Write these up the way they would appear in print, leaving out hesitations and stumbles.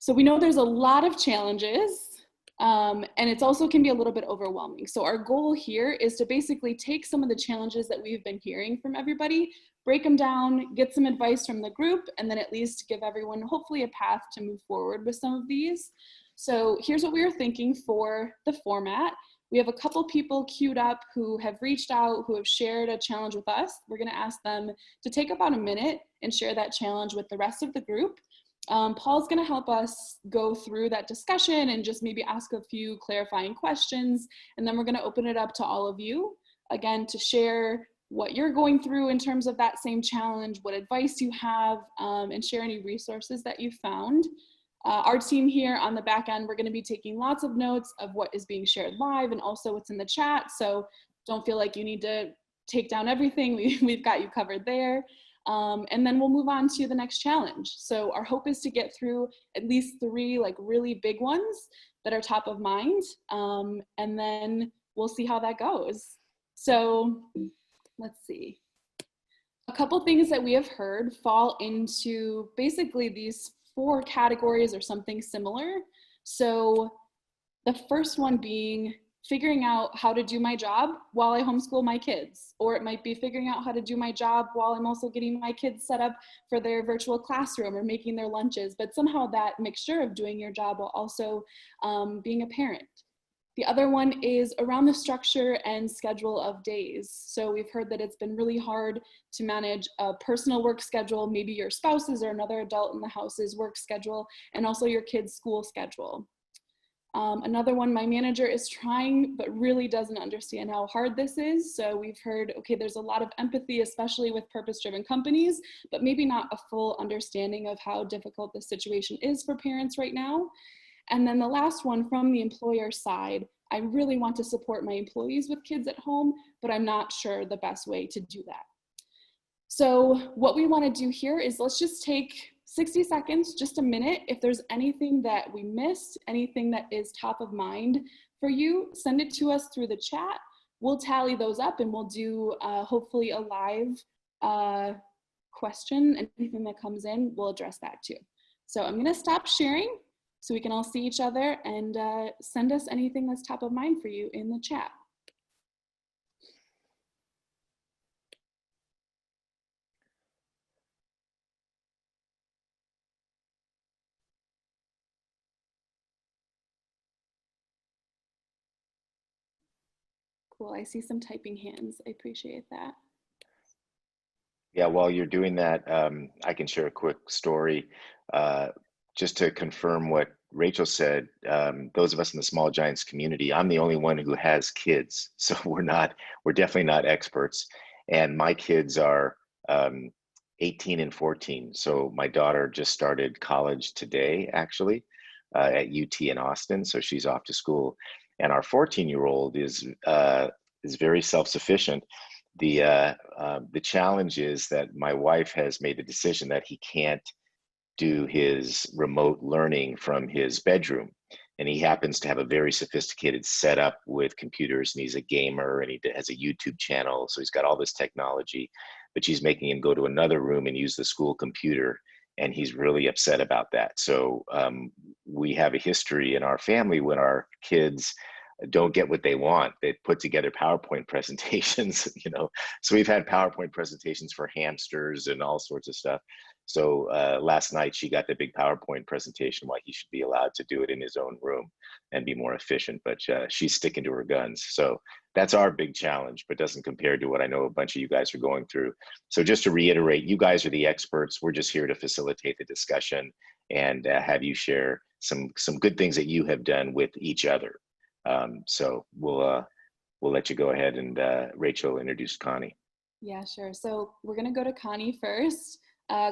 So we know there's a lot of challenges, and it's also can be a little bit overwhelming. So our goal here is to basically take some of the challenges that we've been hearing from everybody, break them down, get some advice from the group, and then at least give everyone hopefully a path to move forward with some of these. So here's what we were thinking for the format. We have a couple people queued up who have reached out, who have shared a challenge with us. We're gonna ask them to take about a minute and share that challenge with the rest of the group. Paul's gonna help us go through that discussion and just maybe ask a few clarifying questions. And then we're gonna open it up to all of you, again, to share what you're going through in terms of that same challenge, what advice you have, and share any resources that you found. Our team here on the back end, we're gonna be taking lots of notes of what is being shared live and also what's in the chat. So don't feel like you need to take down everything. We've got you covered there. And then we'll move on to the next challenge. So our hope is to get through at least 3 like really big ones that are top of mind. And then we'll see how that goes. So let's see. A couple things that we have heard fall into basically these 4 categories or something similar. So the first one being figuring out how to do my job while I homeschool my kids, or it might be figuring out how to do my job while I'm also getting my kids set up for their virtual classroom or making their lunches, but somehow that mixture of doing your job while also being a parent. The other one is around the structure and schedule of days. So we've heard that it's been really hard to manage a personal work schedule, maybe your spouse's or another adult in the house's work schedule, and also your kids' school schedule. Another one, my manager is trying, but really doesn't understand how hard this is. So we've heard, okay, there's a lot of empathy, especially with purpose-driven companies, but maybe not a full understanding of how difficult the situation is for parents right now. And then the last one, from the employer side, I really want to support my employees with kids at home, but I'm not sure the best way to do that. So what we want to do here is let's just take 60 seconds, just a minute. If there's anything that we missed, anything that is top of mind for you, send it to us through the chat. We'll tally those up and we'll do hopefully a live question. Anything that comes in, we'll address that too. So I'm gonna stop sharing so we can all see each other, and send us anything that's top of mind for you in the chat. Cool, I see some typing hands. I appreciate that. Yeah, while you're doing that, I can share a quick story. Just to confirm what Rachel said, those of us in the Small Giants community, I'm the only one who has kids. So we're definitely not experts. And my kids are 18 and 14. So my daughter just started college today, actually, at UT in Austin. So she's off to school. And our 14-year-old is very self-sufficient. The challenge is that my wife has made the decision that he can't do his remote learning from his bedroom. And he happens to have a very sophisticated setup with computers, and he's a gamer, and he has a YouTube channel. So he's got all this technology, but she's making him go to another room and use the school computer. And he's really upset about that. So we have a history in our family when our kids don't get what they want, they put together PowerPoint presentations, So we've had PowerPoint presentations for hamsters and all sorts of stuff. So last night she got the big PowerPoint presentation why he should be allowed to do it in his own room and be more efficient, but she's sticking to her guns. So that's our big challenge, but doesn't compare to what I know a bunch of you guys are going through. So just to reiterate, you guys are the experts. We're just here to facilitate the discussion and have you share some good things that you have done with each other. So we'll let you go ahead and Rachel introduce Connie. Yeah, sure. So we're gonna go to Connie first.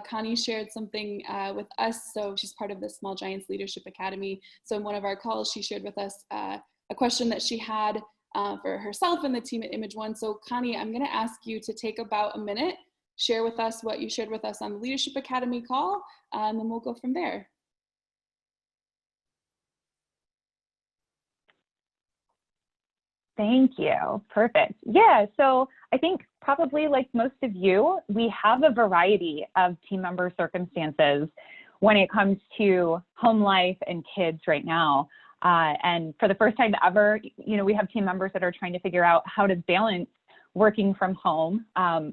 Connie shared something with us. So she's part of the Small Giants Leadership Academy. So in one of our calls, she shared with us a question that she had for herself and the team at Image One. So Connie, I'm gonna ask you to take about a minute, share with us what you shared with us on the Leadership Academy call, and then we'll go from there. Thank you. Perfect. Yeah, so I think probably like most of you, we have a variety of team member circumstances when it comes to home life and kids right now. And for the first time ever, we have team members that are trying to figure out how to balance working from home.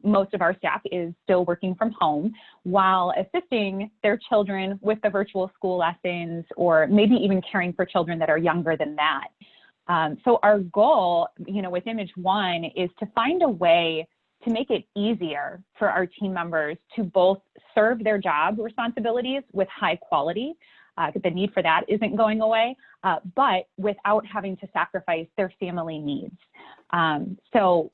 Most of our staff is still working from home while assisting their children with the virtual school lessons, or maybe even caring for children that are younger than that. So our goal, with Image One is to find a way to make it easier for our team members to both serve their job responsibilities with high quality. The need for that isn't going away, but without having to sacrifice their family needs. So,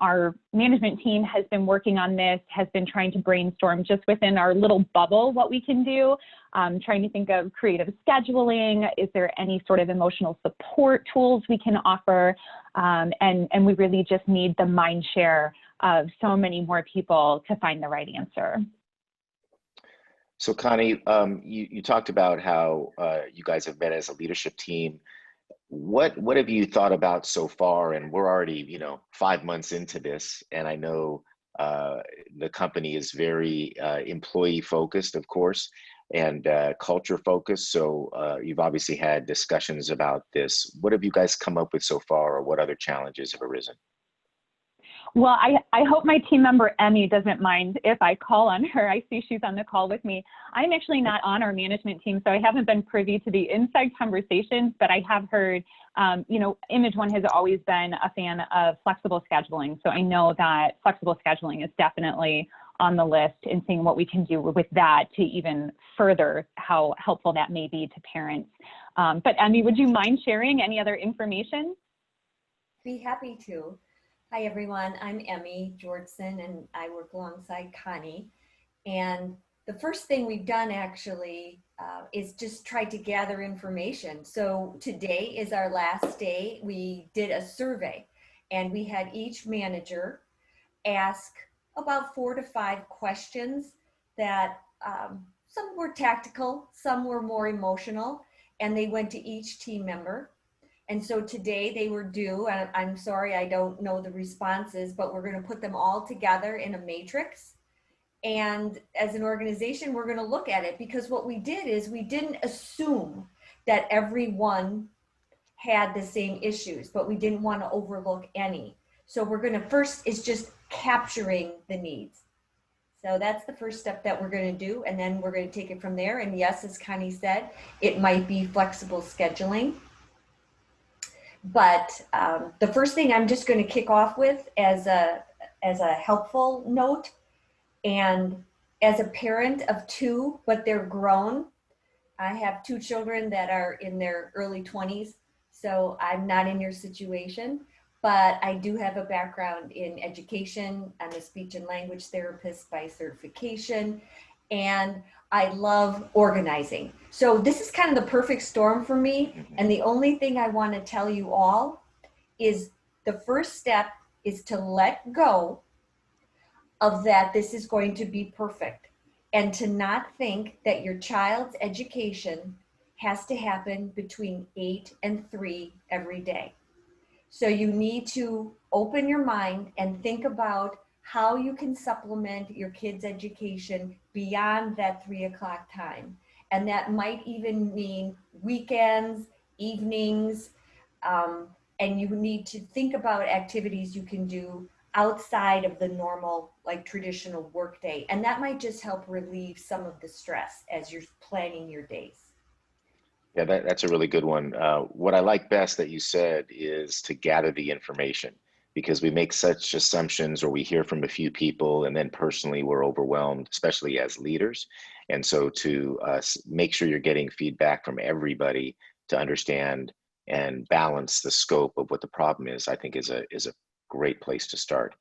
our management team has been working on this, has been trying to brainstorm just within our little bubble what we can do, trying to think of creative scheduling. Is there any sort of emotional support tools we can offer? And we really just need the mind share of so many more people to find the right answer. So Connie, you talked about how you guys have met as a leadership team. What have you thought about so far? And we're already, 5 months into this, and I know the company is very employee focused, of course, and culture focused. So you've obviously had discussions about this. What have you guys come up with so far, or what other challenges have arisen? Well, I hope my team member, Emmy, doesn't mind if I call on her. I see she's on the call with me. I'm actually not on our management team, so I haven't been privy to the inside conversations, but I have heard, Image One has always been a fan of flexible scheduling. So I know that flexible scheduling is definitely on the list, and seeing what we can do with that to even further how helpful that may be to parents. But Emmy, would you mind sharing any other information? Be happy to. Hi, everyone. I'm Emmy Georgeson, and I work alongside Connie. And the first thing we've done actually is just try to gather information. So today is our last day. We did a survey, and we had each manager ask about 4 to 5 questions that some were tactical, some were more emotional, and they went to each team member. And so today they were due, and I'm sorry, I don't know the responses, but we're going to put them all together in a matrix. And as an organization, we're going to look at it, because what we did is we didn't assume that everyone had the same issues, but we didn't want to overlook any. So we're going to first is just capturing the needs. So that's the first step that we're going to do. And then we're going to take it from there. And yes, as Connie said, it might be flexible scheduling. But the first thing I'm just going to kick off with as a helpful note, and as a parent of 2, but they're grown. I have 2 children that are in their early 20s, so I'm not in your situation, but I do have a background in education. I'm a speech and language therapist by certification, and I love organizing. So this is kind of the perfect storm for me. And the only thing I want to tell you all is the first step is to let go of that this is going to be perfect, and to not think that your child's education has to happen between 8 and 3 every day. So you need to open your mind and think about how you can supplement your kids' education beyond that 3 o'clock time. And that might even mean weekends, evenings, and you need to think about activities you can do outside of the normal, like traditional workday. And that might just help relieve some of the stress as you're planning your days. Yeah, that's a really good one. What I like best that you said is to gather the information, because we make such assumptions, or we hear from a few people, and then personally we're overwhelmed, especially as leaders. And so to make sure you're getting feedback from everybody to understand and balance the scope of what the problem is, I think is a great place to start.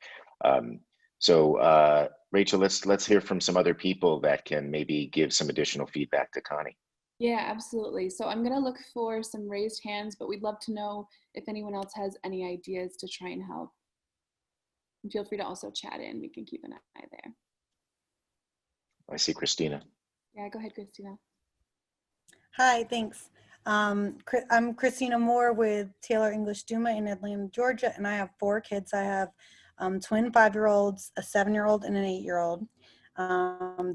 So Rachel, let's hear from some other people that can maybe give some additional feedback to Connie. Yeah, absolutely. So I'm going to look for some raised hands, but we'd love to know if anyone else has any ideas to try and help. And feel free to also chat in. We can keep an eye there. I see Christina. Yeah, go ahead, Christina. Hi, thanks. I'm Christina Moore with Taylor English Duma in Atlanta, Georgia, and I have 4 kids. I have twin 5-year-olds, a 7-year-old, and an 8-year-old.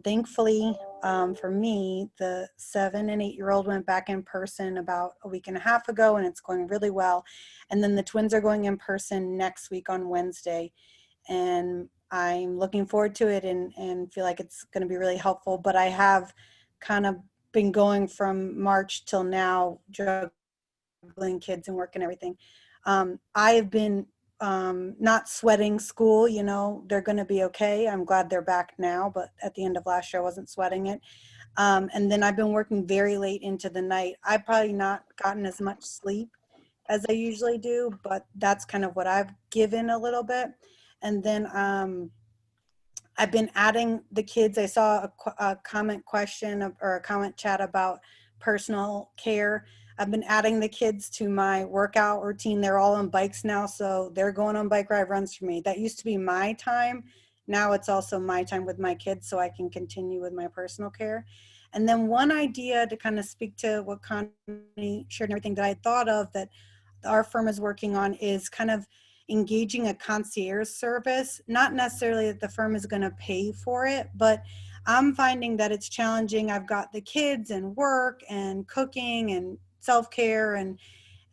Thankfully, for me, the 7 and 8-year-old went back in person about a week and a half ago, and it's going really well. And then the twins are going in person next week on Wednesday. And I'm looking forward to it and feel like it's going to be really helpful. But I have kind of been going from March till now, juggling kids and work and everything. I have been not sweating school, you know, they're going to be okay. I'm glad they're back now, but at the end of last year, I wasn't sweating it. And then I've been working very late into the night. I've probably not gotten as much sleep as I usually do, but that's kind of what I've given a little bit. And then I've been adding the kids. I saw a comment question or a comment chat about personal care. I've been adding the kids to my workout routine. They're all on bikes now, so they're going on bike ride runs for me. That used to be my time. Now it's also my time with my kids, so I can continue with my personal care. And then one idea to kind of speak to what Connie shared and everything that I thought of that our firm is working on is kind of engaging a concierge service. Not necessarily that the firm is going to pay for it, but I'm finding that it's challenging. I've got the kids and work and cooking and self-care and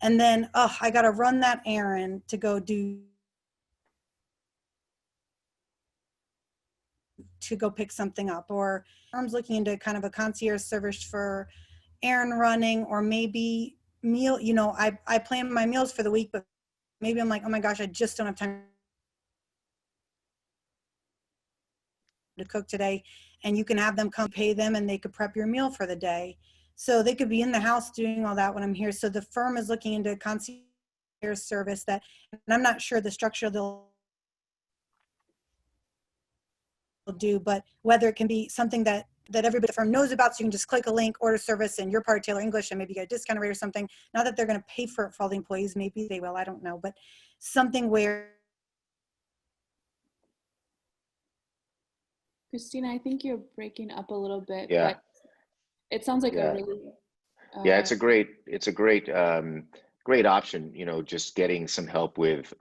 then I got to run that errand to go pick something up, or firm's looking into kind of a concierge service for errand running, or maybe meal, you know, I plan my meals for the week, but maybe I'm like, oh my gosh, I just don't have time to cook today, and you can have them come pay them and they could prep your meal for the day. So they could be in the house doing all that when I'm here. So the firm is looking into a concierge service that, and I'm not sure the structure they'll do, but whether it can be something that everybody at the firm knows about, so you can just click a link, order service, and you're part of Taylor English, and maybe get a discount rate or something. Not that they're going to pay for it for all the employees, maybe they will, I don't know, but something where. Christina, I think you're breaking up a little bit, Yeah. but it sounds like Yeah. a really Yeah, it's a great great option, you know, just getting some help with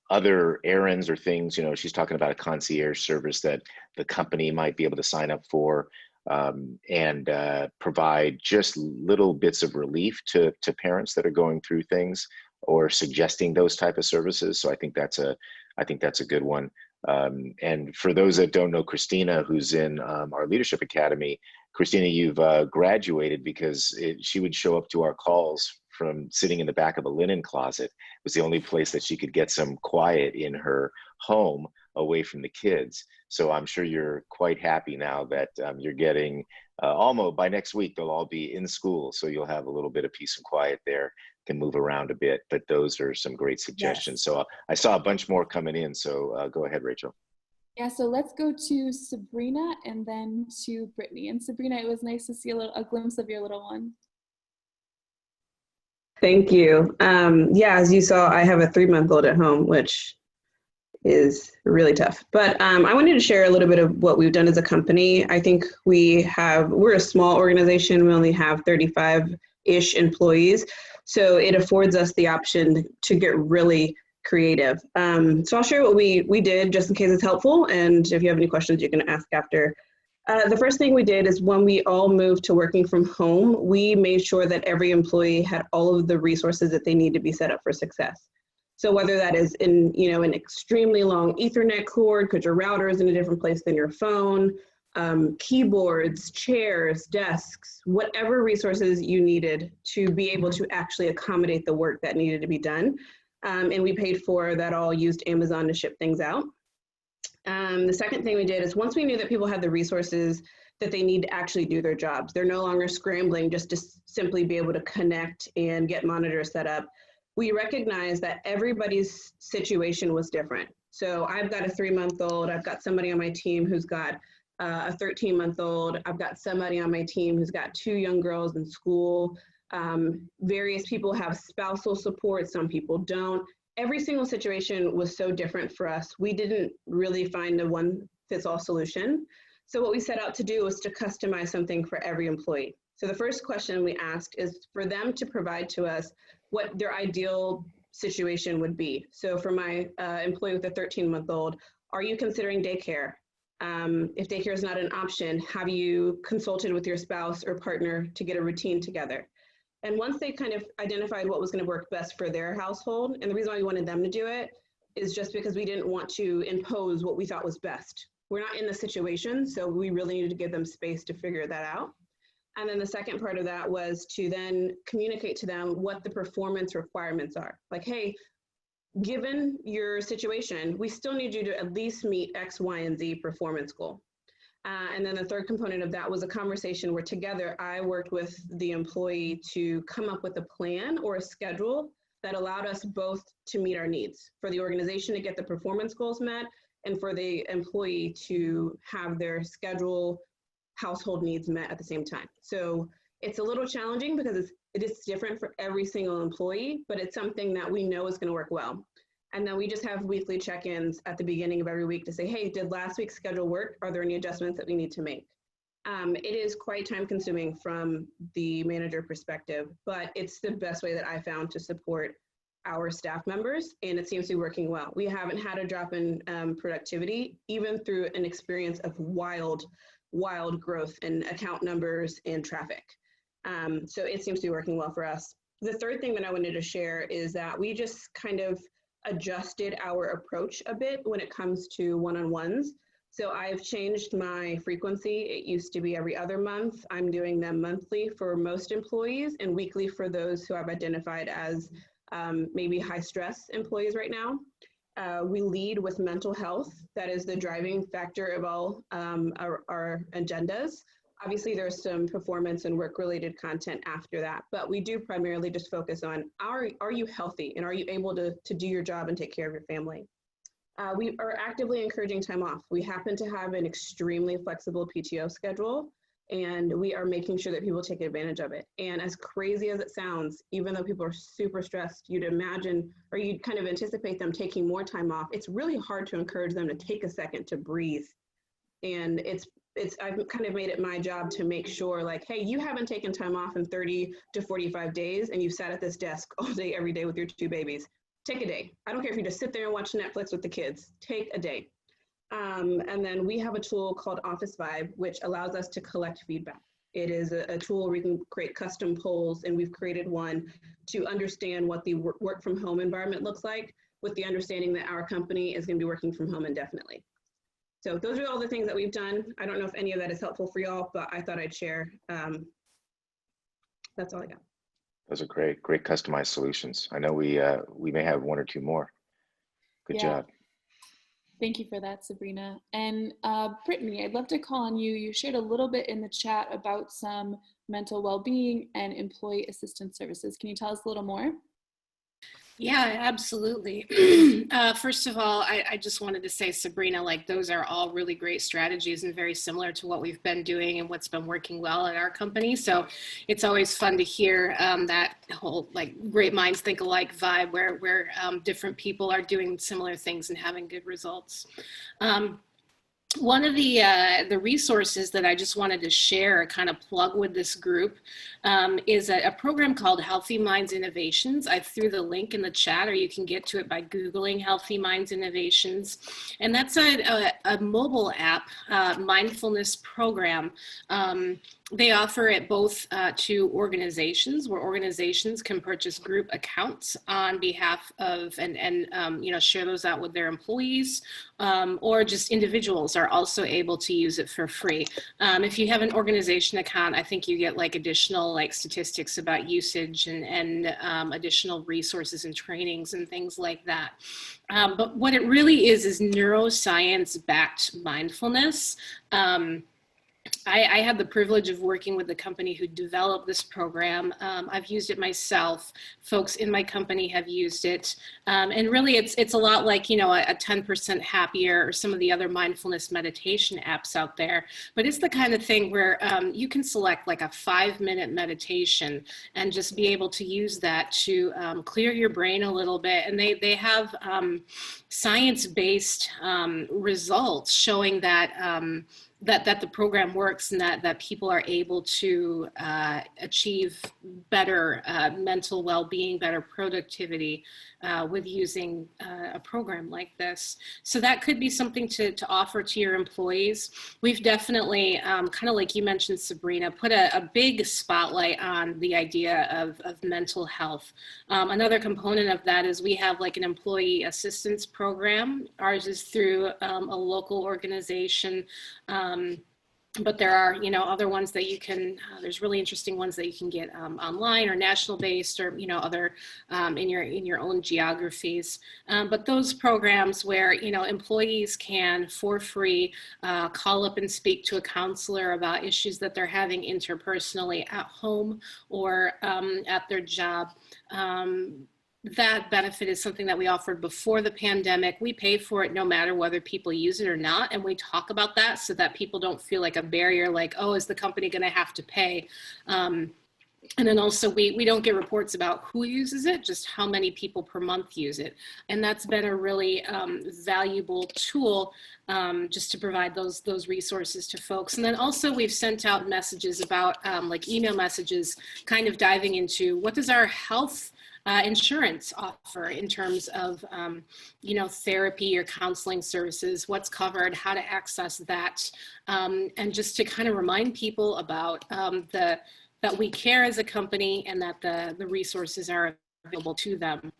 other errands or things. You know, she's talking about a concierge service that the company might be able to sign up for, and provide just little bits of relief to parents that are going through things, or suggesting those type of services. So I think that's a good one. And for those that don't know Christina, who's in our Leadership Academy, Christina, you've graduated because she would show up to our calls from sitting in the back of a linen closet. It was the only place that she could get some quiet in her home away from the kids. So I'm sure you're quite happy now that you're getting almost by next week, they'll all be in school. So you'll have a little bit of peace and quiet there, can move around a bit, but those are some great suggestions. Yes. So I saw a bunch more coming in. So go ahead, Rachel. Yeah, so let's go to Sabrina and then to Brittany. And Sabrina, it was nice to see a glimpse of your little one. Thank you. Yeah, as you saw, I have a 3-month-old at home, which is really tough. But I wanted to share a little bit of what we've done as a company. I think we're a small organization. We only have 35-ish employees. So it affords us the option to get really creative. So I'll share what we did just in case it's helpful. And if you have any questions, you can ask after. The first thing we did is when we all moved to working from home, we made sure that every employee had all of the resources that they need to be set up for success. So whether that is in, an extremely long Ethernet cord, because your router is in a different place than your phone, keyboards, chairs, desks, whatever resources you needed to be able to actually accommodate the work that needed to be done. And we paid for that, all used Amazon to ship things out. The second thing we did is once we knew that people had the resources that they need to actually do their jobs, they're no longer scrambling just to simply be able to connect and get monitors set up. We recognized that everybody's situation was different. So I've got a 3-month-old, I've got somebody on my team who's got a 13-month-old, I've got somebody on my team who's got 2 young girls in school. Various people have spousal support, some people don't. Every single situation was so different for us. We didn't really find a one-fits-all solution. So what we set out to do was to customize something for every employee. So the first question we asked is for them to provide to us what their ideal situation would be. So for my employee with a 13-month-old, are you considering daycare? If daycare is not an option, have you consulted with your spouse or partner to get a routine together? And once they kind of identified what was going to work best for their household, and the reason why we wanted them to do it is just because we didn't want to impose what we thought was best. We're not in the situation, so we really needed to give them space to figure that out. And then the second part of that was to then communicate to them what the performance requirements are. Like, hey, given your situation, we still need you to at least meet X, Y, and Z performance goal. And then the third component of that was a conversation where together I worked with the employee to come up with a plan or a schedule that allowed us both to meet our needs, for the organization to get the performance goals met and for the employee to have their schedule, household needs met at the same time. So it's a little challenging because it is different for every single employee, but it's something that we know is going to work well. And then we just have weekly check-ins at the beginning of every week to say, hey, did last week's schedule work? Are there any adjustments that we need to make? It is quite time consuming from the manager perspective, but it's the best way that I found to support our staff members, and it seems to be working well. We haven't had a drop in productivity, even through an experience of wild growth in account numbers and traffic. So it seems to be working well for us. The third thing that I wanted to share is that we just kind of adjusted our approach a bit when it comes to one-on-ones. So I've changed my frequency. It used to be every other month. I'm doing them monthly for most employees and weekly for those who I've identified as maybe high stress employees right now. We lead with mental health. That is the driving factor of all our agendas. Obviously, there's some performance and work-related content after that, but we do primarily just focus on, are you healthy and are you able to do your job and take care of your family? We are actively encouraging time off. We happen to have an extremely flexible PTO schedule, and we are making sure that people take advantage of it. And as crazy as it sounds, even though people are super stressed, you'd imagine, or you'd kind of anticipate them taking more time off. It's really hard to encourage them to take a second to breathe. And I've kind of made it my job to make sure, like, hey, you haven't taken time off in 30 to 45 days and you've sat at this desk all day, every day with your 2 babies. Take a day. I don't care if you just sit there and watch Netflix with the kids. Take a day. And then we have a tool called Office Vibe, which allows us to collect feedback. It is a tool where we can create custom polls, and we've created one to understand what the work from home environment looks like, with the understanding that our company is going to be working from home indefinitely. So those are all the things that we've done. I don't know if any of that is helpful for y'all, but I thought I'd share. That's all I got. Those are great customized solutions. I know we may have 1 or 2 more. Good job. Thank you for that, Sabrina. And Brittany, I'd love to call on you. You shared a little bit in the chat about some mental well-being and employee assistance services. Can you tell us a little more? Yeah, absolutely. First of all, I just wanted to say, Sabrina, like, those are all really great strategies and very similar to what we've been doing and what's been working well at our company. So it's always fun to hear that whole, like, great minds think alike vibe where different people are doing similar things and having good results. One of the resources that I just wanted to share, kind of plug with this group, is a program called Healthy Minds Innovations. I threw the link in the chat, or you can get to it by Googling Healthy Minds Innovations. And that's a mobile app mindfulness program. They offer it both to organizations, where organizations can purchase group accounts on behalf of and share those out with their employees, or just individuals are also able to use it for free. If you have an organization account, I think you get like additional like statistics about usage and additional resources and trainings and things like that. But what it really is neuroscience-backed mindfulness. I had the privilege of working with the company who developed this program. I've used it myself. Folks in my company have used it. And really it's a lot like, a 10% happier or some of the other mindfulness meditation apps out there. But it's the kind of thing where you can select like a 5-minute meditation and just be able to use that to clear your brain a little bit. And they have science-based results showing that that the program works and that people are able to achieve better mental well-being, better productivity with using a program like this. So that could be something to offer to your employees. We've definitely, kind of like you mentioned, Sabrina, put a big spotlight on the idea of mental health. Another component of that is we have like an employee assistance program. Ours is through a local organization. But there are, other ones that you can, there's really interesting ones that you can get online or national based or, other in your own geographies. But those programs where, employees can for free call up and speak to a counselor about issues that they're having interpersonally at home or at their job. That benefit is something that we offered before the pandemic. We pay for it no matter whether people use it or not. And we talk about that so that people don't feel like a barrier, like, oh, is the company going to have to pay? And then also we don't get reports about who uses it, just how many people per month use it. And that's been a really valuable tool just to provide those resources to folks. And then also we've sent out messages about like email messages, kind of diving into what does our health insurance offer in terms of, therapy or counseling services, what's covered, how to access that, and just to kind of remind people about that we care as a company and that the resources are available to them.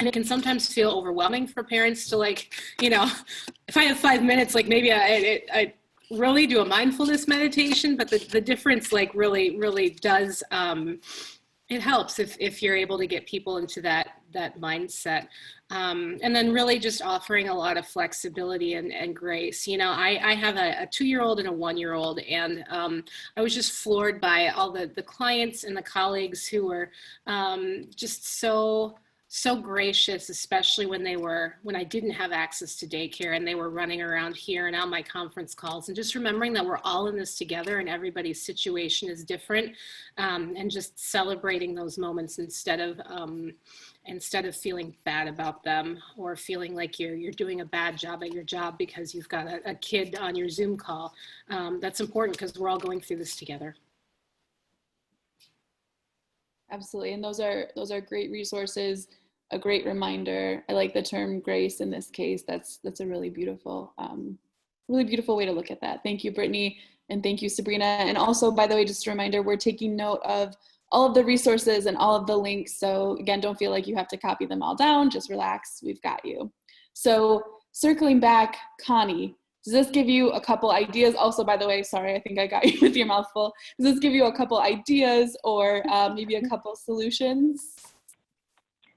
And it can sometimes feel overwhelming for parents to if I have 5 minutes, like maybe I really do a mindfulness meditation, but the difference really does, it helps if you're able to get people into that mindset. And then really just offering a lot of flexibility and grace. I have a 2-year-old and a 1-year-old, and I was just floored by all the clients and the colleagues who were just so gracious, especially when I didn't have access to daycare and they were running around here and on my conference calls, and just remembering that we're all in this together and everybody's situation is different, and just celebrating those moments instead of feeling bad about them or feeling like you're doing a bad job at your job because you've got a kid on your Zoom call. That's important because we're all going through this together. Absolutely, and those are great resources, a great reminder. I like the term grace in this case. That's a really beautiful way to look at that. Thank you, Brittany, and thank you, Sabrina. And also, by the way, just a reminder, we're taking note of all of the resources and all of the links. So again, don't feel like you have to copy them all down. Just relax. We've got you. So circling back, Connie, does this give you a couple ideas? Also, by the way, sorry, I think I got you with your mouth full. Does this give you a couple ideas or maybe a couple solutions?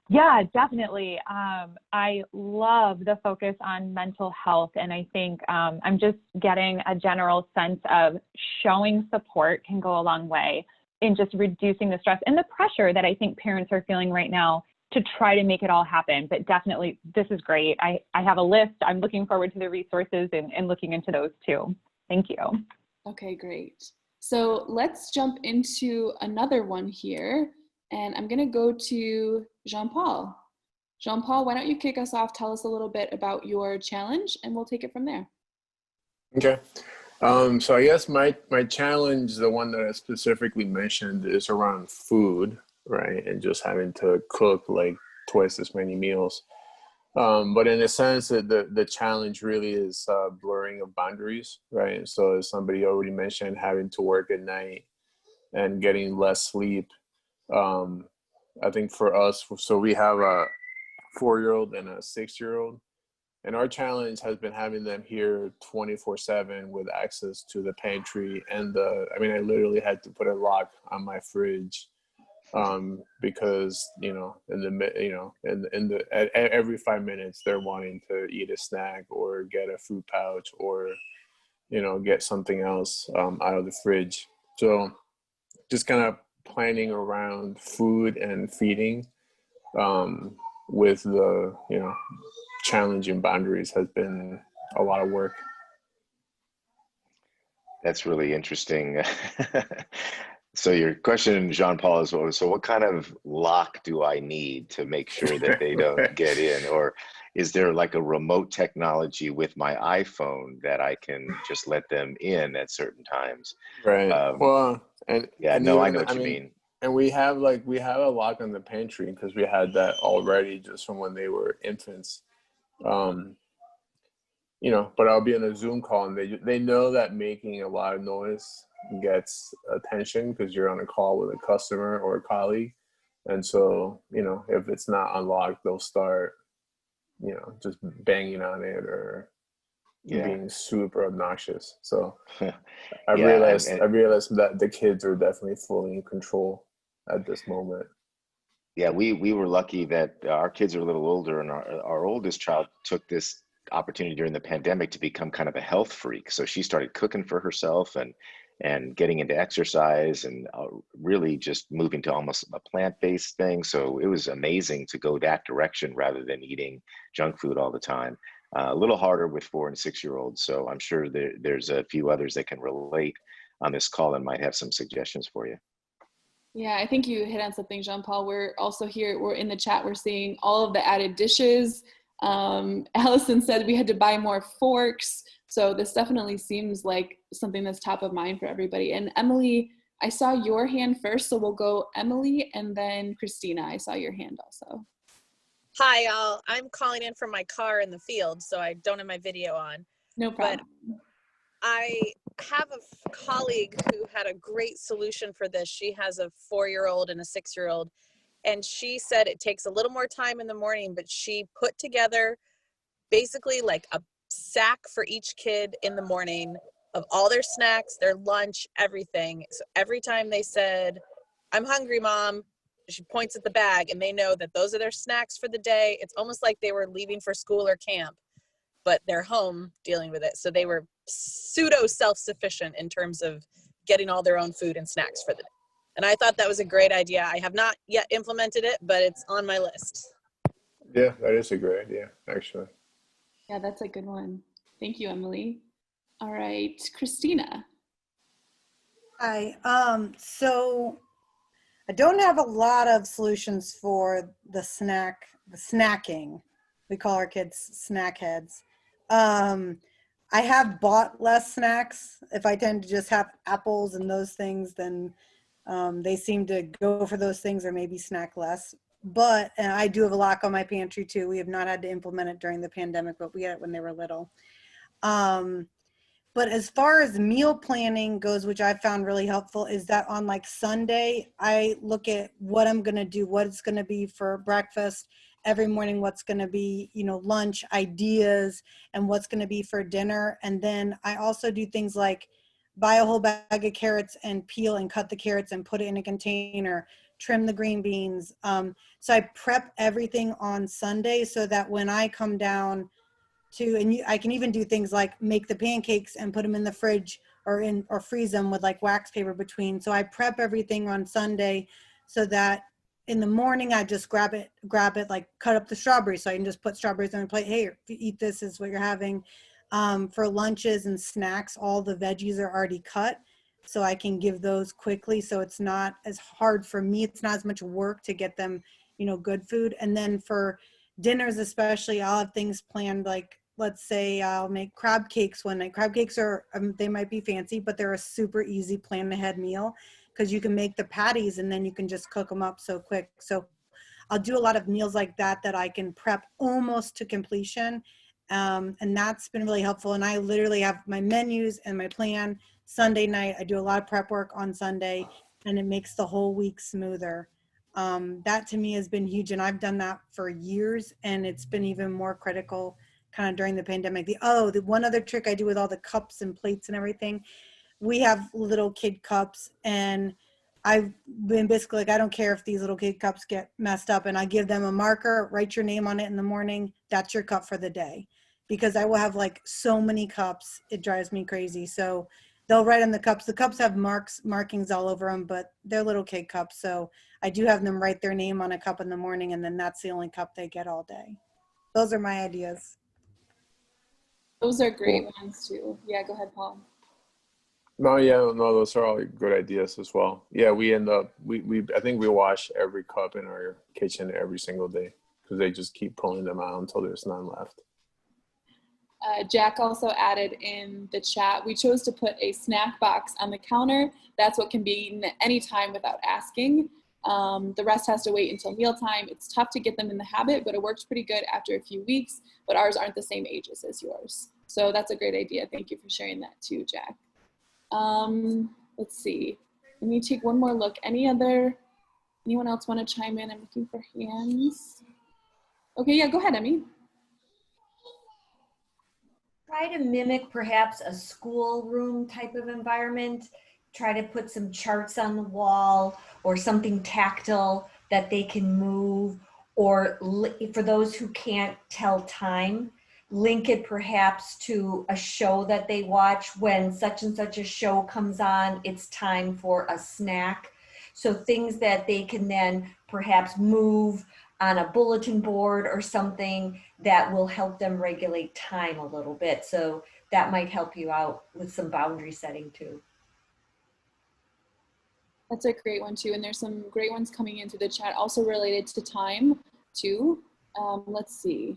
Yeah, definitely. I love the focus on mental health. And I think I'm just getting a general sense of showing support can go a long way in just reducing the stress and the pressure that I think parents are feeling right now to try to make it all happen. But definitely, this is great. I have a list. I'm looking forward to the resources and looking into those too. Thank you. Okay, great. So let's jump into another one here. And I'm going to go to Jean-Paul. Jean-Paul, why don't you kick us off? Tell us a little bit about your challenge, and we'll take it from there. Okay. So I guess my challenge, the one that I specifically mentioned, is around food, right? And just having to cook like twice as many meals. But in a sense, the challenge really is blurring of boundaries, right? So as somebody already mentioned, having to work at night and getting less sleep. I think for us, so we have a 4-year-old and a 6-year-old, and our challenge has been having them here 24/7 with access to the pantry and I literally had to put a lock on my fridge, because, at every 5 minutes they're wanting to eat a snack or get a fruit pouch or, get something else, out of the fridge. So just kind of planning around food and feeding with the challenging boundaries has been a lot of work. That's really interesting. So your question, Jean-Paul, is what kind of lock do I need to make sure that they don't get in? Or is there like a remote technology with my iPhone that I can just let them in at certain times? Right. Well, Yeah, and no, I even, know what I you mean, mean. and we have a lock on the pantry because we had that already just from when they were infants. Um, you know, but I'll be on a Zoom call and they know that making a lot of noise gets attention because you're on a call with a customer or a colleague. And so, you know, if it's not unlocked, they'll start, you know, just banging on it or Yeah. being super obnoxious. So Yeah, I realized that the kids are definitely fully in control at this moment. yeah, we were lucky that our kids are a little older, and our oldest child took this opportunity during the pandemic to become kind of a health freak. So she started cooking for herself and getting into exercise and really just moving to almost a plant-based thing. So it was amazing to go that direction rather than eating junk food all the time. A little harder with 4 and 6 year olds. So I'm sure there's a few others that can relate on this call and might have some suggestions for you. Yeah, I think you hit on something, Jean-Paul. We're also here, we're in the chat, we're seeing all of the added dishes. Allison said we had to buy more forks. So this definitely seems like something that's top of mind for everybody. And Emily, I saw your hand first, so we'll go Emily and then Christina. I saw your hand also. Hi, all. I'm calling in from my car in the field, so I don't have my video on. No problem. But I have a colleague who had a great solution for this. She has a 4-year-old and a 6-year-old, and she said it takes a little more time in the morning, but she put together basically like a sack for each kid in the morning of all their snacks, their lunch, everything. So every time they said, "I'm hungry, Mom," she points at the bag and they know that those are their snacks for the day. It's almost like they were leaving for school or camp, but they're home dealing with it. So they were pseudo self-sufficient in terms of getting all their own food and snacks for the day. And I thought that was a great idea. I have not yet implemented it, but it's on my list. Yeah, that is a great idea, actually. Yeah, that's a good one. Thank you, Emily. All right, Christina. Hi. So I don't have a lot of solutions for the snacking. We call our kids snack heads. I have bought less snacks. If I tend to just have apples and those things, then they seem to go for those things or maybe snack less. But and I do have a lock on my pantry too. We have not had to implement it during the pandemic, but we had it when they were little. But as far as meal planning goes, which I found really helpful, is that on like Sunday, I look at what I'm going to do, what it's going to be for breakfast every morning, what's going to be, you know, lunch ideas, and what's going to be for dinner. And then I also do things like buy a whole bag of carrots and peel and cut the carrots and put it in a container, trim the green beans. So I prep everything on Sunday so that when I come down I can even do things like make the pancakes and put them in the fridge or freeze them with like wax paper between. So I prep everything on Sunday so that in the morning I just grab it, like cut up the strawberries so I can just put strawberries on a plate. Hey, if you eat this, is what you're having. For lunches and snacks, all the veggies are already cut, so I can give those quickly. So it's not as hard for me. It's not as much work to get them, you know, good food. And then for dinners especially, I'll have things planned, like let's say I'll make crab cakes one night. Crab cakes are, they might be fancy, but they're a super easy plan ahead meal because you can make the patties and then you can just cook them up so quick. So I'll do a lot of meals like that I can prep almost to completion. And that's been really helpful. And I literally have my menus and my plan Sunday night. I do a lot of prep work on Sunday and it makes the whole week smoother. That to me has been huge. And I've done that for years and it's been even more critical kind of during the pandemic. The one other trick I do with all the cups and plates and everything, we have little kid cups and I've been basically like, I don't care if these little kid cups get messed up, and I give them a marker, write your name on it in the morning. That's your cup for the day, because I will have like so many cups. It drives me crazy. So they'll write on the cups. The cups have markings all over them, but they're little kid cups. So I do have them write their name on a cup in the morning, and then that's the only cup they get all day. Those are my ideas. Those are great ones too. Yeah, go ahead, Paul. No, those are all good ideas as well. Yeah, we end up, I think we wash every cup in our kitchen every single day because they just keep pulling them out until there's none left. Jack also added in the chat, we chose to put a snack box on the counter. That's what can be eaten at any time without asking. The rest has to wait until mealtime. It's tough to get them in the habit, but it works pretty good after a few weeks, but ours aren't the same ages as yours. So that's a great idea. Thank you for sharing that too, Jack. Let's see. Let me take one more look. Anyone else want to chime in? I'm looking for hands. Okay, yeah, go ahead, Emmy. Try to mimic perhaps a schoolroom type of environment. Try to put some charts on the wall or something tactile that they can move, or for those who can't tell time, link it perhaps to a show that they watch. When such and such a show comes on, it's time for a snack. So things that they can then perhaps move on a bulletin board or something that will help them regulate time a little bit. So that might help you out with some boundary setting too. That's a great one too. And there's some great ones coming into the chat also related to time too. Let's see.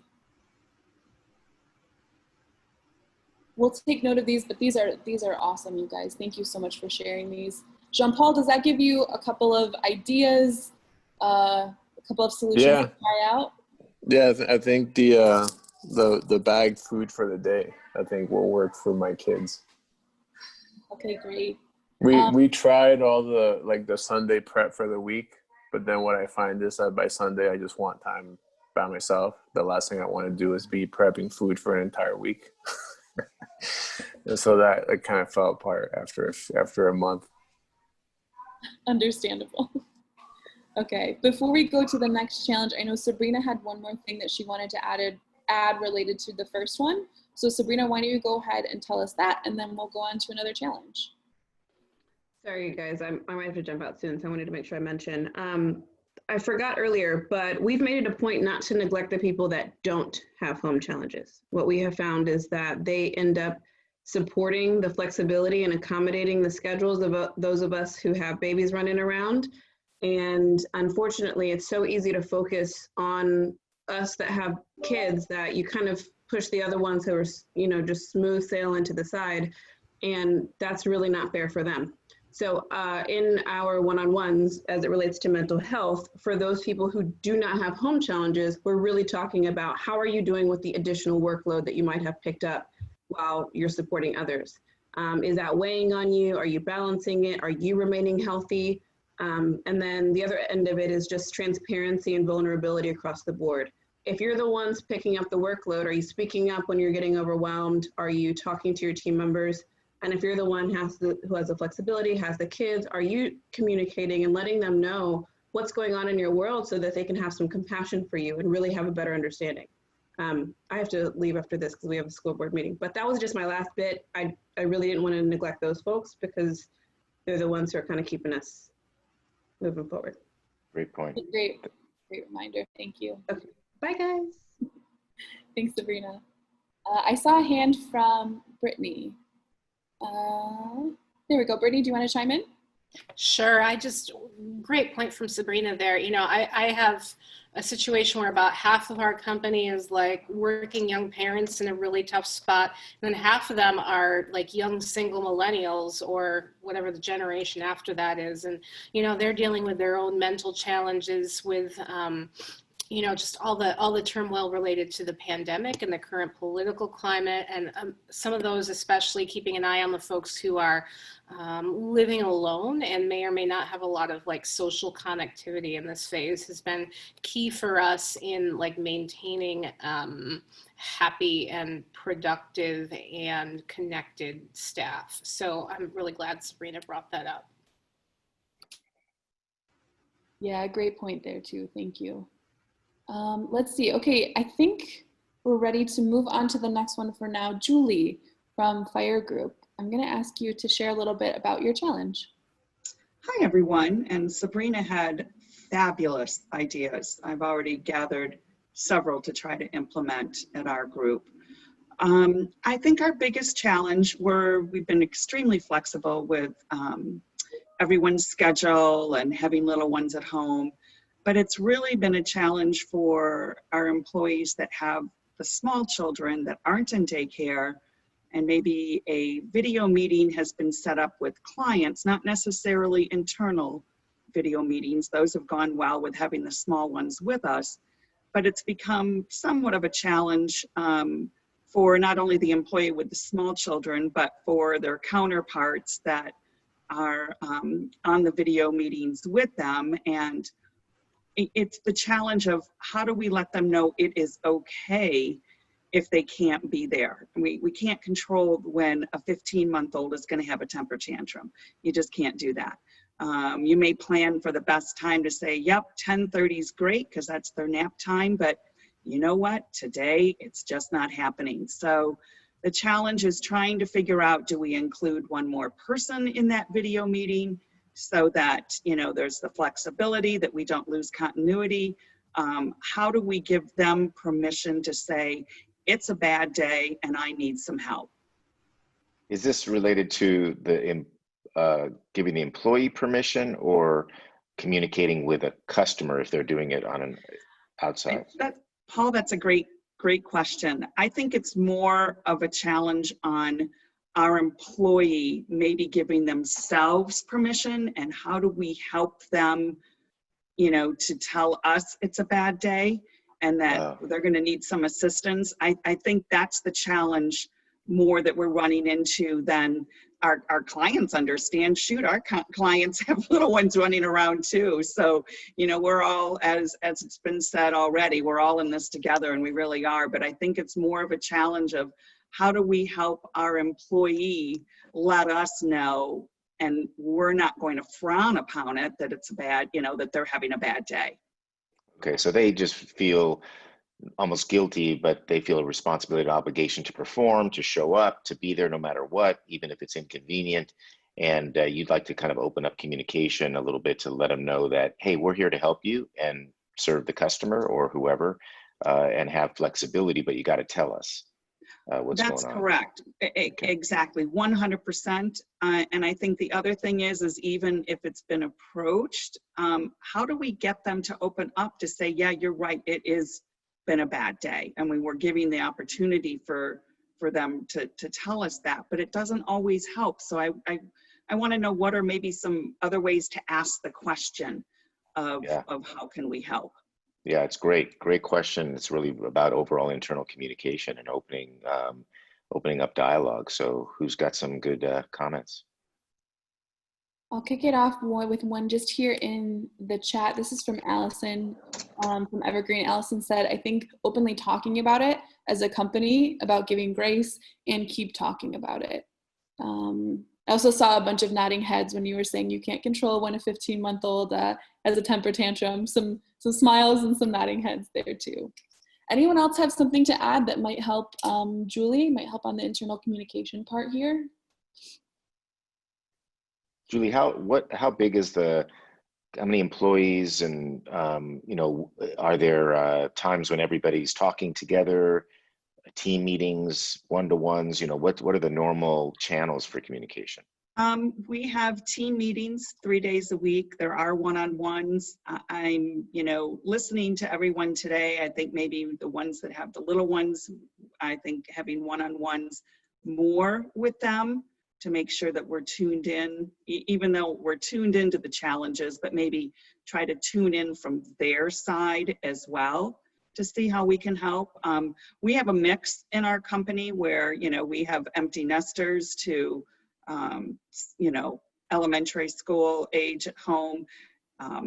We'll take note of these, but these are awesome, you guys. Thank you so much for sharing these. Jean-Paul, does that give you a couple of ideas, a couple of solutions to try out? Yeah, I think the bagged food for the day, I think will work for my kids. Okay, great. We tried all the Sunday prep for the week, but then what I find is that by Sunday I just want time by myself. The last thing I want to do is be prepping food for an entire week. And so that it kind of fell apart after a month. Understandable. Okay, before we go to the next challenge, I know Sabrina had one more thing that she wanted to add related to the first one. So Sabrina, why don't you go ahead and tell us that, and then we'll go on to another challenge. Sorry, you guys, I might have to jump out soon, so I wanted to make sure I mention. I forgot earlier, but we've made it a point not to neglect the people that don't have home challenges. What we have found is that they end up supporting the flexibility and accommodating the schedules of those of us who have babies running around. And unfortunately, it's so easy to focus on us that have kids that you kind of push the other ones who are, just smooth sailing to the side. And that's really not fair for them. So in our one-on-ones, as it relates to mental health, for those people who do not have home challenges, we're really talking about how are you doing with the additional workload that you might have picked up while you're supporting others. Is that weighing on you? Are you balancing it? Are you remaining healthy? And then the other end of it is just transparency and vulnerability across the board. If you're the ones picking up the workload, are you speaking up when you're getting overwhelmed? Are you talking to your team members? And if you're the one who has the flexibility, has the kids, are you communicating and letting them know what's going on in your world so that they can have some compassion for you and really have a better understanding? I have to leave after this because we have a school board meeting, but that was just my last bit. I really didn't want to neglect those folks because they're the ones who are kind of keeping us moving forward. Great point. Great reminder. Thank you. Okay. Bye, guys. Thanks, Sabrina. I saw a hand from Brittany. There we go. Brittany, do you want to chime in? Sure. Great point from Sabrina there. I have a situation where about half of our company is like working young parents in a really tough spot. And then half of them are like young single millennials or whatever the generation after that is. And, they're dealing with their own mental challenges with, just all the turmoil related to the pandemic and the current political climate, and some of those, especially keeping an eye on the folks who are living alone and may or may not have a lot of like social connectivity in this phase, has been key for us in like maintaining happy and productive and connected staff. So I'm really glad Sabrina brought that up. Yeah, great point there too. Thank you. Let's see. Okay, I think we're ready to move on to the next one for now. Julie from Fire Group, I'm going to ask you to share a little bit about your challenge. Hi, everyone. And Sabrina had fabulous ideas. I've already gathered several to try to implement at our group. I think our biggest challenge, we've been extremely flexible with everyone's schedule and having little ones at home. But it's really been a challenge for our employees that have the small children that aren't in daycare, and maybe a video meeting has been set up with clients, not necessarily internal video meetings. Those have gone well with having the small ones with us, but it's become somewhat of a challenge for not only the employee with the small children, but for their counterparts that are on the video meetings with them. And it's the challenge of how do we let them know it is okay if they can't be there. We can't control when a 15-month-old is going to have a temper tantrum. You just can't do that. You may plan for the best time to say, yep, 10:30 is great because that's their nap time, but you know what? Today, it's just not happening. So the challenge is trying to figure out, do we include one more person in that video meeting so that, you know, there's the flexibility that we don't lose continuity? How do we give them permission to say, it's a bad day and I need some help? Is this related to the giving the employee permission or communicating with a customer if they're doing it on an outside? Paul, that's a great question. I think it's more of a challenge on our employee maybe giving themselves permission, and how do we help them, you know, to tell us it's a bad day and that they're going to need some assistance. I think that's the challenge more that we're running into than our clients understand. Shoot, our clients have little ones running around too. So, you know, we're all, as it's been said already, we're all in this together, and we really are. But I think it's more of a challenge of how do we help our employee let us know, and we're not going to frown upon it, that it's a bad, you know, that they're having a bad day. Okay, so they just feel almost guilty, but they feel a responsibility, an obligation to perform, to show up, to be there no matter what, even if it's inconvenient. And you'd like to kind of open up communication a little bit to let them know that, hey, we're here to help you and serve the customer or whoever, and have flexibility, but you got to tell us what's going on. That's correct. Exactly, 100%. And I think the other thing is even if it's been approached, how do we get them to open up to say, yeah, you're right, it is been a bad day, and we were giving the opportunity for them to tell us that, but it doesn't always help. So I want to know what are maybe some other ways to ask the question of how can we help. Yeah, it's great question. It's really about overall internal communication and opening up dialogue. So who's got some good comments? I'll kick it off with one just here in the chat. This is from Allison from Evergreen. Allison said, I think openly talking about it as a company, about giving grace, and keep talking about it. I also saw a bunch of nodding heads when you were saying you can't control when a 15-month-old has a temper tantrum. Some smiles and some nodding heads there too. Anyone else have something to add that might help? Julie, might help on the internal communication part here? Julie, how big is how many employees, and you know, are there times when everybody's talking together, team meetings, one-to-ones, you know, what are the normal channels for communication? We have team meetings 3 days a week. There are one-on-ones. I'm, you know, listening to everyone today. I think maybe the ones that have the little ones, I think having one-on-ones more with them to make sure that we're tuned in, even though we're tuned into the challenges, but maybe try to tune in from their side as well to see how we can help. We have a mix in our company where, you know, we have empty nesters to, you know, elementary school age at home,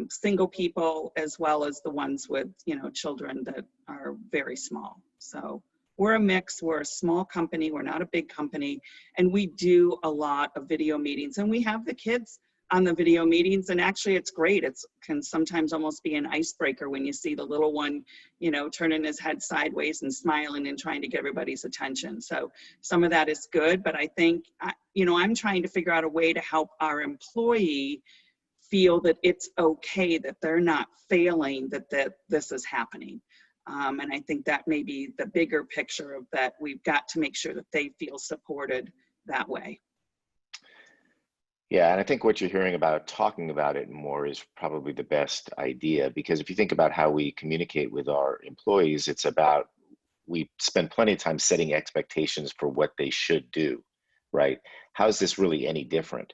single people, as well as the ones with, you know, children that are very small. So we're a mix. We're a small company. We're not a big company. And we do a lot of video meetings. And we have the kids on the video meetings. And actually, it's great. It can sometimes almost be an icebreaker when you see the little one, you know, turning his head sideways and smiling and trying to get everybody's attention. So some of that is good. But I think, you know, I'm trying to figure out a way to help our employee feel that it's okay, that they're not failing, that this is happening. And I think that may be the bigger picture of that. We've got to make sure that they feel supported that way. Yeah, and I think what you're hearing about talking about it more is probably the best idea, because if you think about how we communicate with our employees, it's about we spend plenty of time setting expectations for what they should do, right? How is this really any different?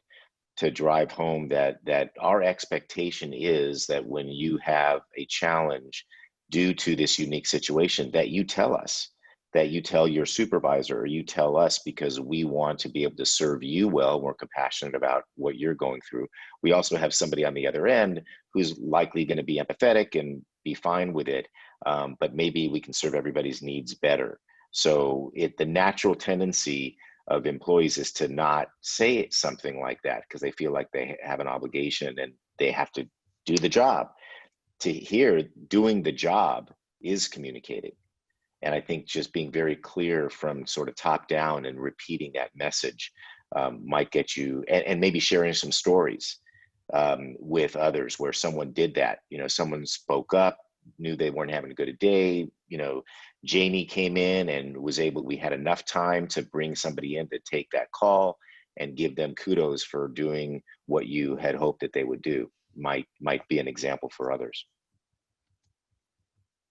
To drive home that our expectation is that when you have a challenge due to this unique situation, that you tell us, that you tell your supervisor, or you tell us, because we want to be able to serve you well. We're compassionate about what you're going through. We also have somebody on the other end who's likely going to be empathetic and be fine with it, but maybe we can serve everybody's needs better. So the natural tendency of employees is to not say something like that because they feel like they have an obligation and they have to do the job. To hear doing the job is communicating. And I think just being very clear from sort of top down and repeating that message might get you, and maybe sharing some stories with others where someone did that. You know, someone spoke up, knew they weren't having a good day. You know, Janie came in and was able, we had enough time to bring somebody in to take that call and give them kudos for doing what you had hoped that they would do. Might be an example for others.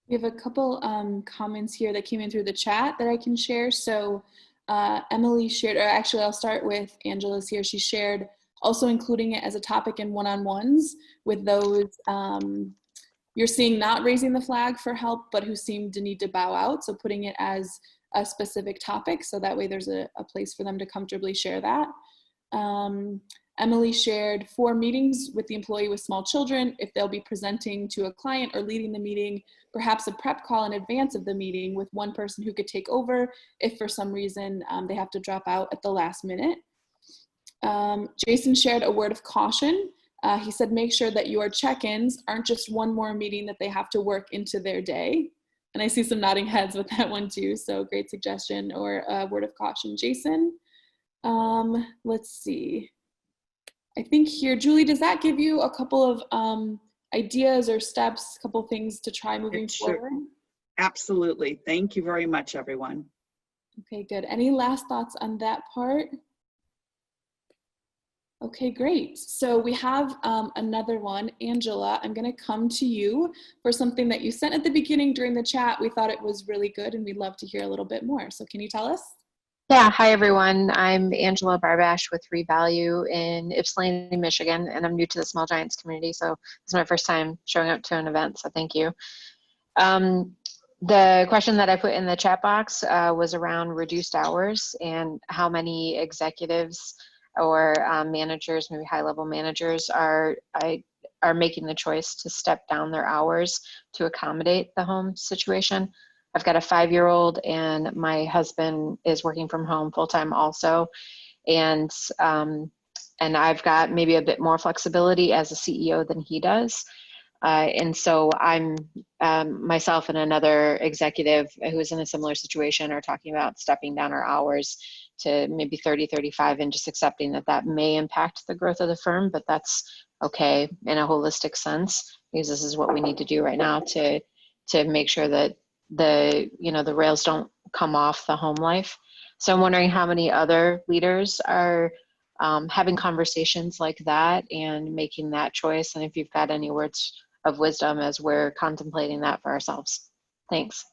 We have a couple comments here that came in through the chat that I can share. So Emily shared, or actually I'll start with Angela's here. She shared also including it as a topic in one-on-ones with those you're seeing not raising the flag for help, but who seem to need to bow out. So putting it as a specific topic, so that way there's a place for them to comfortably share that. Emily shared 4 meetings with the employee with small children, if they'll be presenting to a client or leading the meeting, perhaps a prep call in advance of the meeting with one person who could take over if for some reason they have to drop out at the last minute. Jason shared a word of caution. He said, make sure that your check-ins aren't just one more meeting that they have to work into their day. And I see some nodding heads with that one too. So great suggestion, or a word of caution, Jason. Let's see. I think here, Julie, does that give you a couple of ideas or steps, a couple of things to try moving forward? Absolutely. Thank you very much, everyone. Okay, good. Any last thoughts on that part? Okay, great. So we have another one. Angela, I'm going to come to you for something that you sent at the beginning during the chat. We thought it was really good and we'd love to hear a little bit more. So can you tell us? Yeah, hi everyone. I'm Angela Barbash with Revalue in Ypsilanti, Michigan, and I'm new to the Small Giants community, so this is my first time showing up to an event, so thank you. The question that I put in the chat box was around reduced hours and how many executives or managers, maybe high-level managers, are making the choice to step down their hours to accommodate the home situation. I've got a 5-year-old and my husband is working from home full-time also. And I've got maybe a bit more flexibility as a CEO than he does. And so I'm myself and another executive who is in a similar situation are talking about stepping down our hours to maybe 30, 35 and just accepting that that may impact the growth of the firm, but that's okay in a holistic sense, because this is what we need to do right now to make sure that the rails don't come off the home life. So I'm wondering how many other leaders are having conversations like that and making that choice, and if you've got any words of wisdom as we're contemplating that for ourselves. Thanks.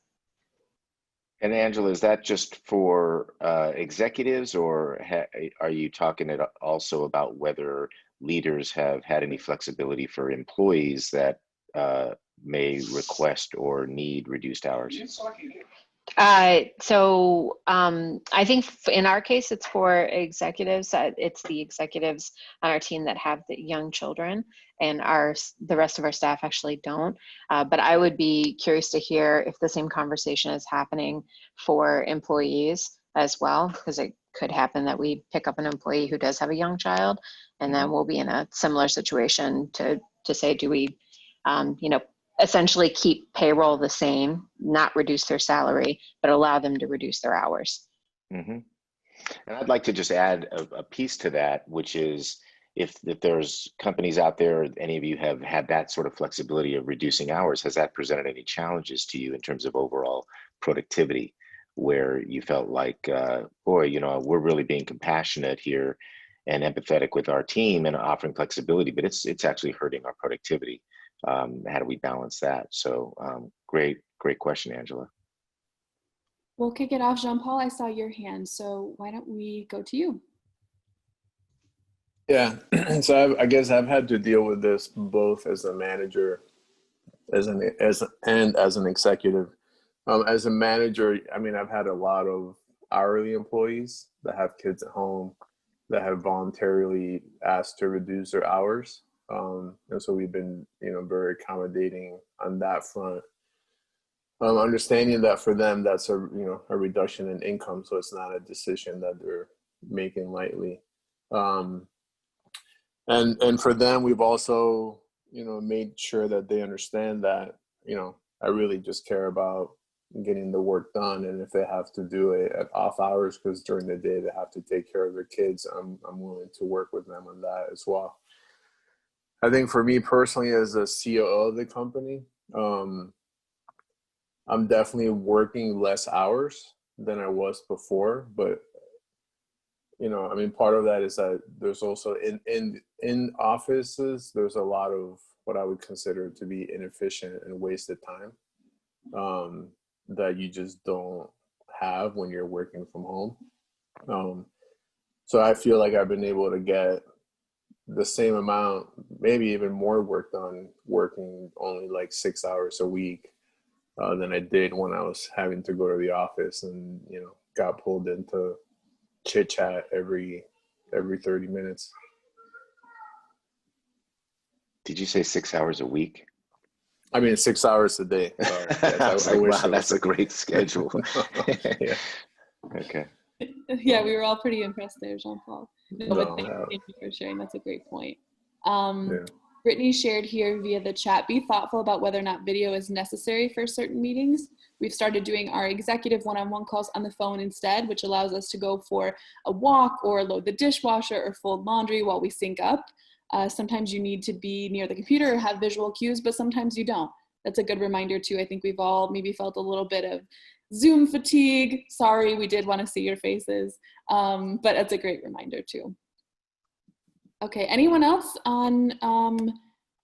And Angela, is that just for executives, or are you talking also about whether leaders have had any flexibility for employees that may request or need reduced hours? So I think in our case, it's for executives. It's the executives on our team that have the young children, and the rest of our staff actually don't. But I would be curious to hear if the same conversation is happening for employees as well, because it could happen that we pick up an employee who does have a young child, and then we'll be in a similar situation to say, do we, essentially keep payroll the same, not reduce their salary, but allow them to reduce their hours. Mm-hmm. And I'd like to just add a piece to that, which is if there's companies out there, any of you have had that sort of flexibility of reducing hours, has that presented any challenges to you in terms of overall productivity, where you felt like, boy, we're really being compassionate here, and empathetic with our team and offering flexibility, but it's actually hurting our productivity. How do we balance that? So great question, Angela. We'll kick it off. Jean-Paul, I saw your hand, so why don't we go to you? Yeah, so I guess I've had to deal with this both as a manager, as an executive. As a manager, I mean, I've had a lot of hourly employees that have kids at home that have voluntarily asked to reduce their hours, and so we've been, very accommodating on that front. Understanding that for them, that's a reduction in income, so it's not a decision that they're making lightly. And for them, we've also, made sure that they understand that, I really just care about getting the work done. And if they have to do it at off hours, because during the day they have to take care of their kids, I'm willing to work with them on that as well. I think for me personally, as a COO of the company, I'm definitely working less hours than I was before, but part of that is that there's also in offices, there's a lot of what I would consider to be inefficient and wasted time that you just don't have when you're working from home. So I feel like I've been able to get the same amount, maybe even more work done working only like 6 hours a week than I did when I was having to go to the office and, got pulled into chit chat every 30 minutes. Did you say 6 hours a week? I mean, 6 hours a day. Sorry. Yes, I wish wow, that's a great schedule. Yeah. Okay. Yeah, we were all pretty impressed there, Jean-Paul. But thank you for sharing. That's a great point. Brittany shared here via the chat, be thoughtful about whether or not video is necessary for certain meetings. We've started doing our executive one-on-one calls on the phone instead, which allows us to go for a walk or load the dishwasher or fold laundry while we sync up. Sometimes you need to be near the computer or have visual cues, but sometimes you don't. That's a good reminder too. I think we've all maybe felt a little bit of Zoom fatigue. Sorry, we did want to see your faces, but that's a great reminder too. Okay, anyone else on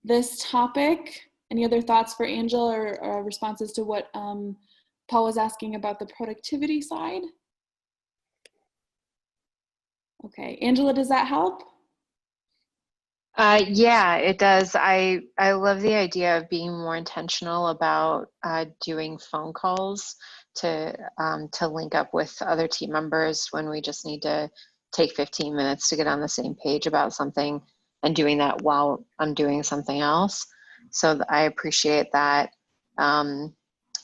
this topic? Any other thoughts for Angela or responses to what Paul was asking about the productivity side? Okay, Angela, does that help? Yeah, it does. I love the idea of being more intentional about doing phone calls to link up with other team members when we just need to take 15 minutes to get on the same page about something, and doing that while I'm doing something else. So I appreciate that. And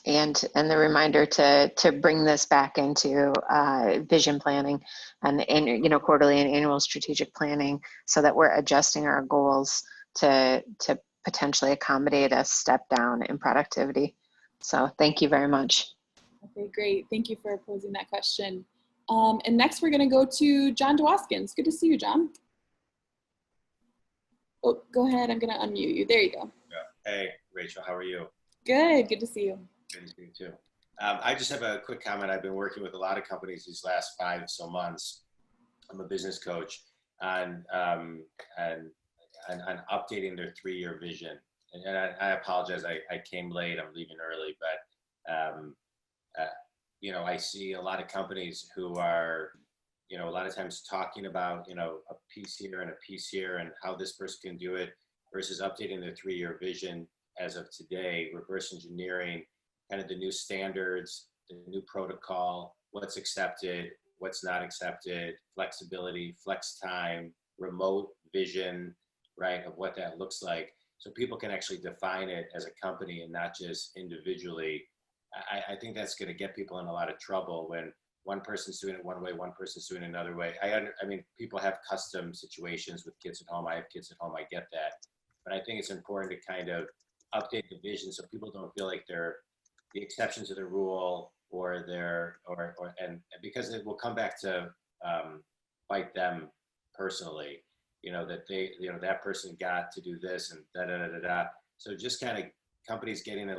the reminder to bring this back into vision planning and quarterly and annual strategic planning, so that we're adjusting our goals to potentially accommodate a step down in productivity. So thank you very much. Okay, great. Thank you for posing that question. And next we're going to go to John Dwoskins. Good to see you, John. Oh, go ahead. I'm going to unmute you. There you go. Yeah. Hey, Rachel, how are you? Good. Good to see you. Good to see you too. I just have a quick comment. I've been working with a lot of companies these last 5 or so months. I'm a business coach on updating their 3-year vision. And I apologize. I came late. I'm leaving early, but I see a lot of companies who are, a lot of times talking about, a piece here and a piece here and how this person can do it versus updating their 3-year vision as of today, reverse engineering kind of the new standards, the new protocol, what's accepted, what's not accepted, flexibility, flex time, remote vision, right, of what that looks like. So people can actually define it as a company and not just individually. I think that's going to get people in a lot of trouble when one person's doing it one way, one person's doing it another way. I mean, people have custom situations with kids at home. I have kids at home. I get that. But I think it's important to kind of update the vision so people don't feel like they're the exception to the rule and because it will come back to bite them personally, that they, that person got to do this and da-da-da-da-da. So just kind of companies getting in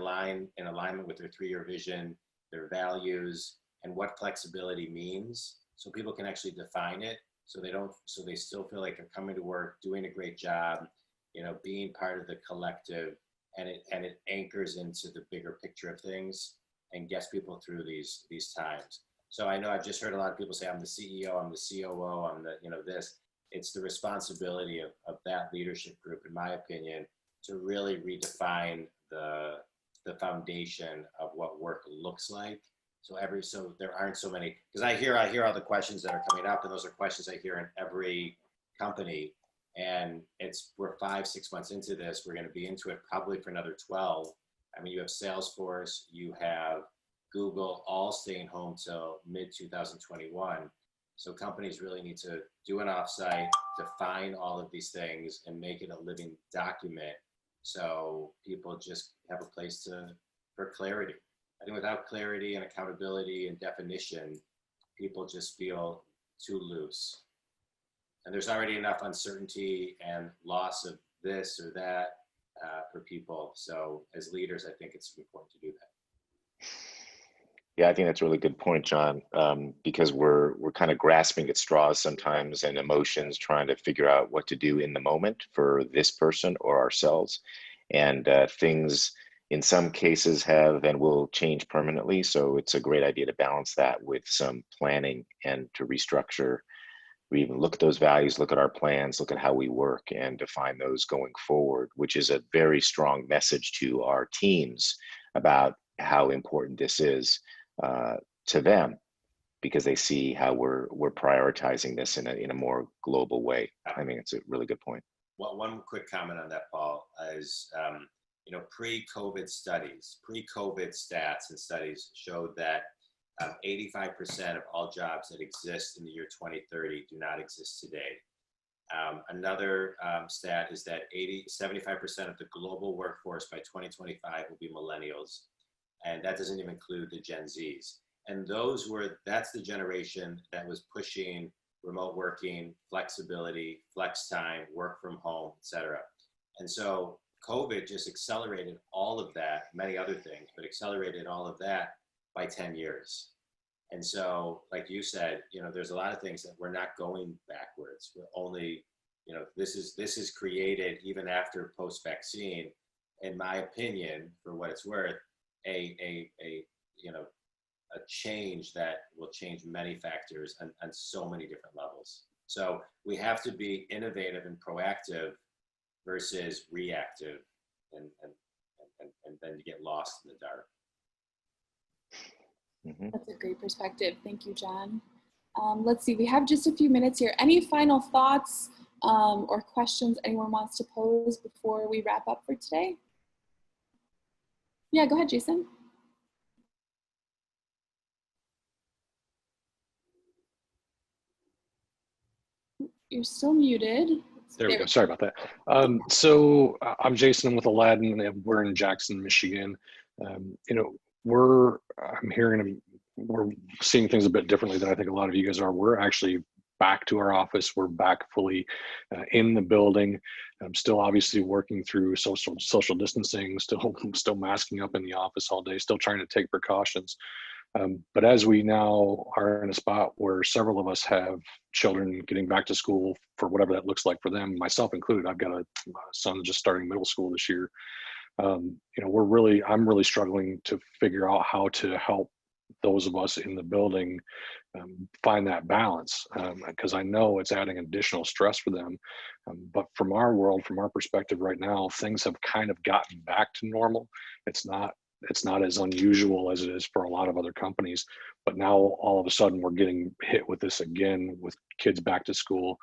alignment with their 3-year vision, their values, and what flexibility means, so people can actually define it so they still feel like they're coming to work, doing a great job, being part of the collective, and it anchors into the bigger picture of things and gets people through these times. So I know I've just heard a lot of people say, I'm the CEO, I'm the COO, I'm the, this. It's the responsibility of that leadership group, in my opinion, to really redefine the foundation of what work looks like. So there aren't so many, because I hear all the questions that are coming up, and those are questions I hear in every company. And we're 5-6 months into this. We're going to be into it probably for another 12. I mean, you have Salesforce, you have Google, all staying home till mid-2021. So companies really need to do an offsite, define all of these things, and make it a living document, so people just have a place for clarity. I think without clarity and accountability and definition, people just feel too loose. And there's already enough uncertainty and loss of this or that for people. So as leaders, I think it's important to do that. Yeah, I think that's a really good point, John, because we're kind of grasping at straws sometimes and emotions, trying to figure out what to do in the moment for this person or ourselves. And things in some cases have and will change permanently. So it's a great idea to balance that with some planning and to restructure. We even look at those values, look at our plans, look at how we work, and define those going forward, which is a very strong message to our teams about how important this is to them, because they see how we're prioritizing this in a more global way. I mean, it's a really good point. Well, one quick comment on that, Paul, is pre-COVID stats and studies showed that 85% of all jobs that exist in the year 2030 do not exist today. Another stat is that 75% of the global workforce by 2025 will be millennials. And that doesn't even include the Gen Zs. And that's the generation that was pushing remote working, flexibility, flex time, work from home, et cetera. And so COVID just accelerated all of that, many other things, but accelerated all of that by 10 years. And so, like you said, there's a lot of things that we're not going backwards. We're only, this is created even after post-vaccine, in my opinion, for what it's worth, a change that will change many factors on so many different levels. So we have to be innovative and proactive versus reactive, and then you get lost in the dark. Mm-hmm. That's a great perspective. Thank you, John. Let's see, we have just a few minutes here. Any final thoughts or questions anyone wants to pose before we wrap up for today? Yeah, go ahead, Jason. You're still muted. There we go. Sorry about that. So I'm Jason. I'm with Aladdin, and we're in Jackson, Michigan. We're seeing things a bit differently than I think a lot of you guys are. We're actually back to our office. We're back fully in the building. I'm still obviously working through social distancing, still masking up in the office all day, still trying to take precautions. But as we now are in a spot where several of us have children getting back to school for whatever that looks like for them, myself included, I've got a son just starting middle school this year. I'm really struggling to figure out how to help those of us in the building find that balance, because I know it's adding additional stress for them. But from our world, from our perspective right now, things have kind of gotten back to normal. It's not as unusual as it is for a lot of other companies, but now all of a sudden we're getting hit with this again with kids back to school.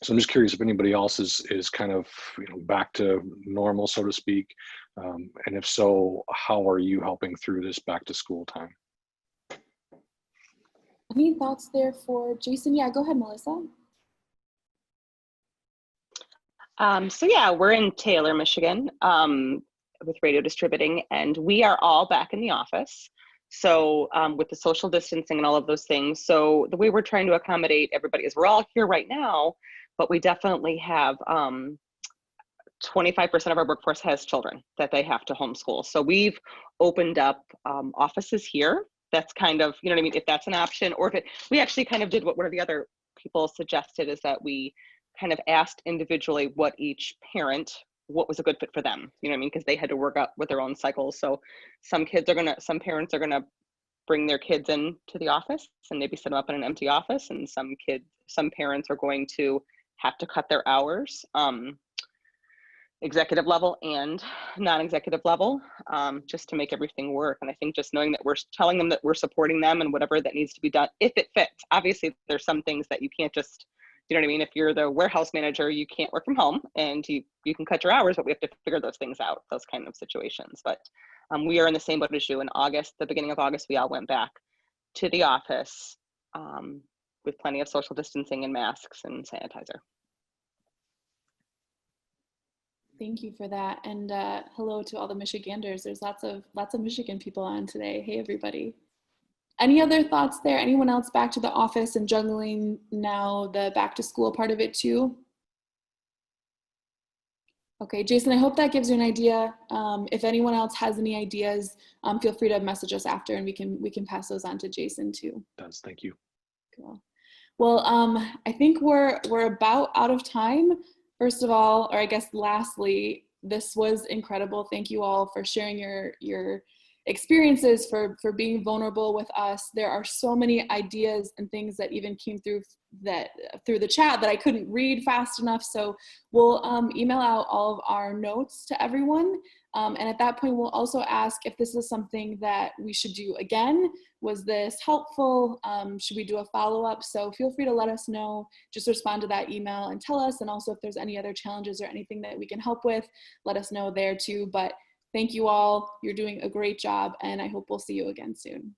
So I'm just curious if anybody else is kind of back to normal, so to speak, and if so, how are you helping through this back to school time? Any thoughts there for Jason? Yeah, go ahead, Melissa. So yeah, we're in Taylor, Michigan, with Radio Distributing, and we are all back in the office. So with the social distancing and all of those things. So the way we're trying to accommodate everybody is we're all here right now, but we definitely have 25% of our workforce has children that they have to homeschool. So we've opened up offices here. That's kind of, if that's an option, or if we actually kind of did what one of the other people suggested is that we kind of asked individually what each parent, what was a good fit for them. You know what I mean? Because they had to work out with their own cycles. So some parents are gonna bring their kids in to the office and maybe set them up in an empty office, and some parents are going to have to cut their hours, executive level and non-executive level, just to make everything work. And I think just knowing that we're telling them that we're supporting them and whatever that needs to be done, if it fits. Obviously, there's some things that you can't just, you know what I mean? If you're the warehouse manager, you can't work from home, and you can cut your hours, but we have to figure those things out, those kind of situations. But we are in the same boat as you. In August, the beginning of August, we all went back to the office with plenty of social distancing and masks and sanitizer. Thank you for that. And hello to all the Michiganders. There's lots of Michigan people on today. Hey, everybody. Any other thoughts there? Anyone else back to the office and juggling now the back to school part of it too? Okay, Jason, I hope that gives you an idea. If anyone else has any ideas, feel free to message us after, and we can pass those on to Jason too. Does, thank you. Cool. Well, I think we're about out of time. First of all, or I guess lastly, this was incredible. Thank you all for sharing your experiences, for being vulnerable with us. There are so many ideas and things that even came through the chat that I couldn't read fast enough. So we'll email out all of our notes to everyone. And at that point, we'll also ask if this is something that we should do again. Was this helpful? Should we do a follow-up? So feel free to let us know. Just respond to that email and tell us. And also if there's any other challenges or anything that we can help with, let us know there too. But thank you all. You're doing a great job, and I hope we'll see you again soon.